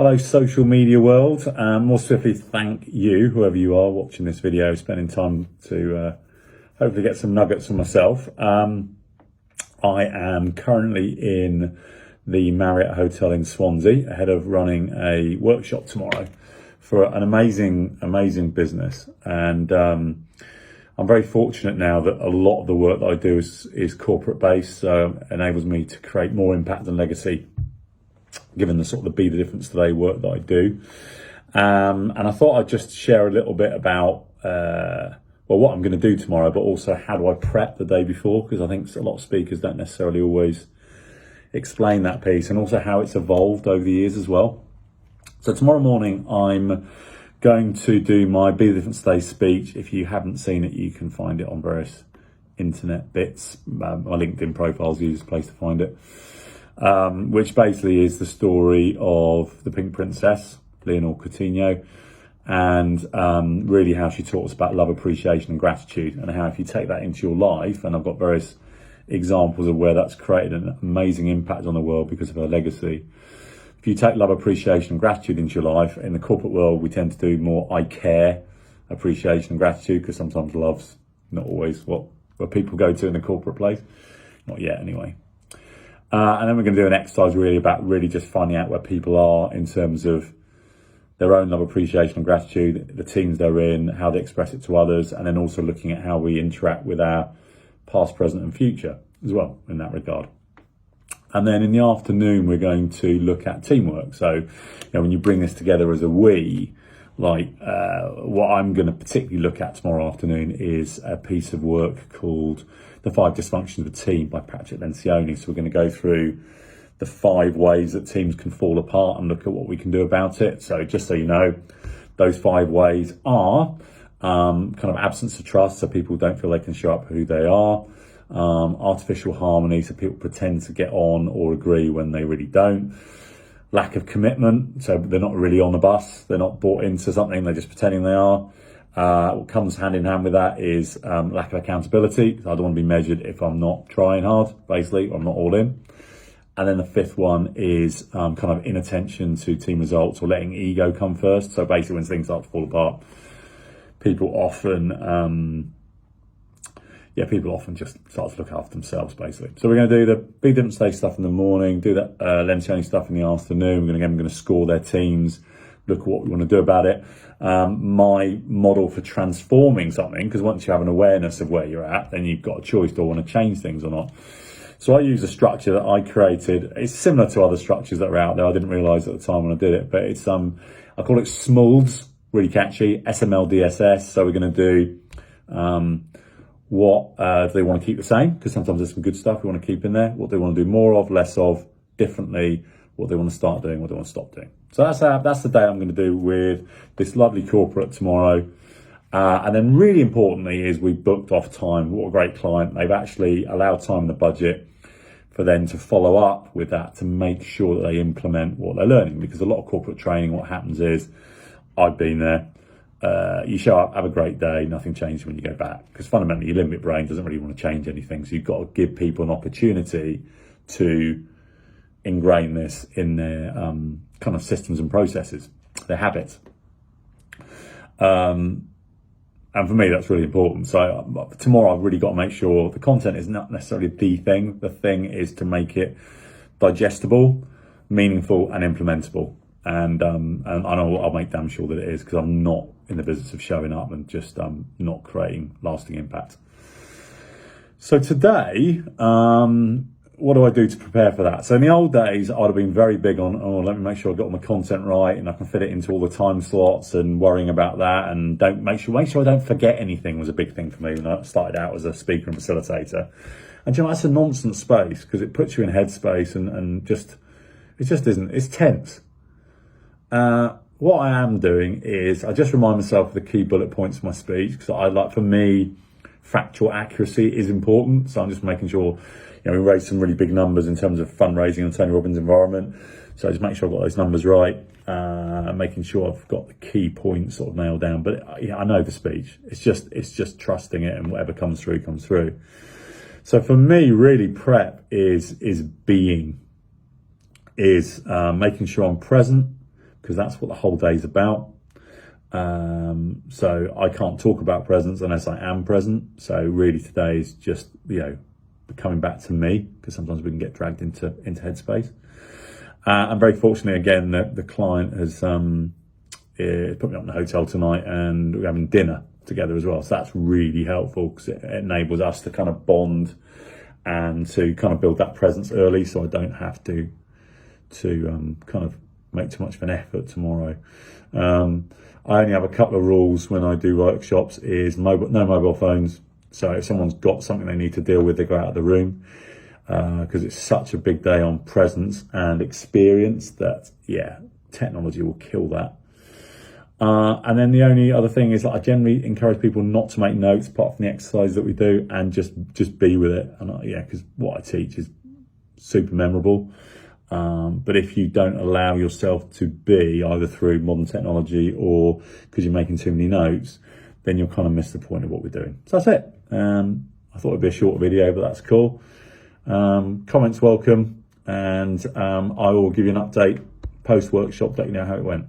Hello, social media world. More swiftly, thank you, whoever you are watching this video, spending time to hopefully get some nuggets for myself. I am currently in the Marriott Hotel in Swansea, ahead of running a workshop tomorrow for an amazing business. And I'm very fortunate now that a lot of the work that I do is corporate based, so it enables me to create more impact and legacy, given the sort of the Be the Difference Today work that I do. And I thought I'd just share a little bit about what I'm going to do tomorrow, but also how do I prep the day before, because I think a lot of speakers don't necessarily always explain that piece, and also how it's evolved over the years as well. So tomorrow morning I'm going to do my Be the Difference Today speech. If you haven't seen it, you can find it on various internet bits. My LinkedIn profile is the easiest place to find it. Which basically is the story of the Pink Princess, Leonor Coutinho, and really how she taught us about love, appreciation and gratitude, and how if you take that into your life, and I've got various examples of where that's created an amazing impact on the world because of her legacy. If you take love, appreciation and gratitude into your life, in the corporate world we tend to do more I care, appreciation and gratitude, because sometimes love's not always where people go to in the corporate place, not yet anyway. And then we're going to do an exercise really about just finding out where people are in terms of their own love, appreciation and gratitude, the teams they're in, how they express it to others, and then also looking at how we interact with our past, present and future as well in that regard. And then in the afternoon, we're going to look at teamwork. So, when you bring this together as a we, what I'm going to particularly look at tomorrow afternoon is a piece of work called The 5 Dysfunctions of a Team by Patrick Lencioni. So we're going to go through the 5 ways that teams can fall apart and look at what we can do about it. So just so you know, those 5 ways are kind of absence of trust, so people don't feel they can show up for who they are. Artificial harmony, so people pretend to get on or agree when they really don't. Lack of commitment, so they're not really on the bus, they're not bought into something, they're just pretending they are. What comes hand in hand with that is lack of accountability. I don't want to be measured if I'm not trying hard, basically, or I'm not all in. And then the 5th one is kind of inattention to team results, or letting ego come first. So basically when things start to fall apart, people often just start to look after themselves, basically. So we're going to do the Big Difference Day stuff in the morning, do that Lencioni stuff in the afternoon. We're going to score their teams, look at what we want to do about it. My model for transforming something, because once you have an awareness of where you're at, then you've got a choice, do I want to change things or not? So I use a structure that I created. It's similar to other structures that are out there. I didn't realize at the time when I did it, but it's I call it SMLDS, really catchy, SMLDSS. So we're going to do what do they want to keep the same, because sometimes there's some good stuff we want to keep in there, what they want to do more of, less of, differently, what they want to start doing, what they want to stop doing. So that's the day I'm going to do with this lovely corporate tomorrow. And then really importantly is we booked off time. What a great client. They've actually allowed time in the budget for them to follow up with that, to make sure that they implement what they're learning. Because a lot of corporate training, what happens is, I've been there, you show up, have a great day, nothing changes when you go back. Because fundamentally your limbic brain doesn't really want to change anything. So you've got to give people an opportunity to ingrain this in their kind of systems and processes, their habits. And for me, that's really important. So tomorrow I've really got to make sure the content is not necessarily the thing. The thing is to make it digestible, meaningful and implementable. And I'll make damn sure that it is, because I'm not in the business of showing up and just not creating lasting impact. So today, what do I do to prepare for that? So in the old days, I'd have been very big on, let me make sure I've got all my content right and I can fit it into all the time slots, and worrying about that, and make sure I don't forget anything was a big thing for me when I started out as a speaker and facilitator. And that's a nonsense space, because it puts you in headspace and it just isn't, it's tense. What I am doing is I just remind myself of the key bullet points of my speech, because for me, factual accuracy is important. So I'm just making sure, we raised some really big numbers in terms of fundraising in Tony Robbins' environment. So I just make sure I've got those numbers right, making sure I've got the key points sort of nailed down. But I know the speech. It's just trusting it, and whatever comes through, comes through. So for me, really prep is making sure I'm present, because that's what the whole day is about. So I can't talk about presence unless I am present. So really today is just, coming back to me, because sometimes we can get dragged into headspace. I'm very fortunate again that the client has put me up in the hotel tonight, and we're having dinner together as well. So that's really helpful because it enables us to kind of bond and to kind of build that presence early, so I don't have to kind of make too much of an effort tomorrow. I only have a couple of rules when I do workshops: is no mobile phones. So if someone's got something they need to deal with, they go out of the room, because it's such a big day on presence and experience that, technology will kill that. And then the only other thing is that I generally encourage people not to make notes apart from the exercise that we do, and just be with it. And because what I teach is super memorable. But if you don't allow yourself to be, either through modern technology or because you're making too many notes, then you'll kind of miss the point of what we're doing. So that's it. I thought it'd be a short video, but that's cool. Comments welcome, and I will give you an update post-workshop, let you know how it went.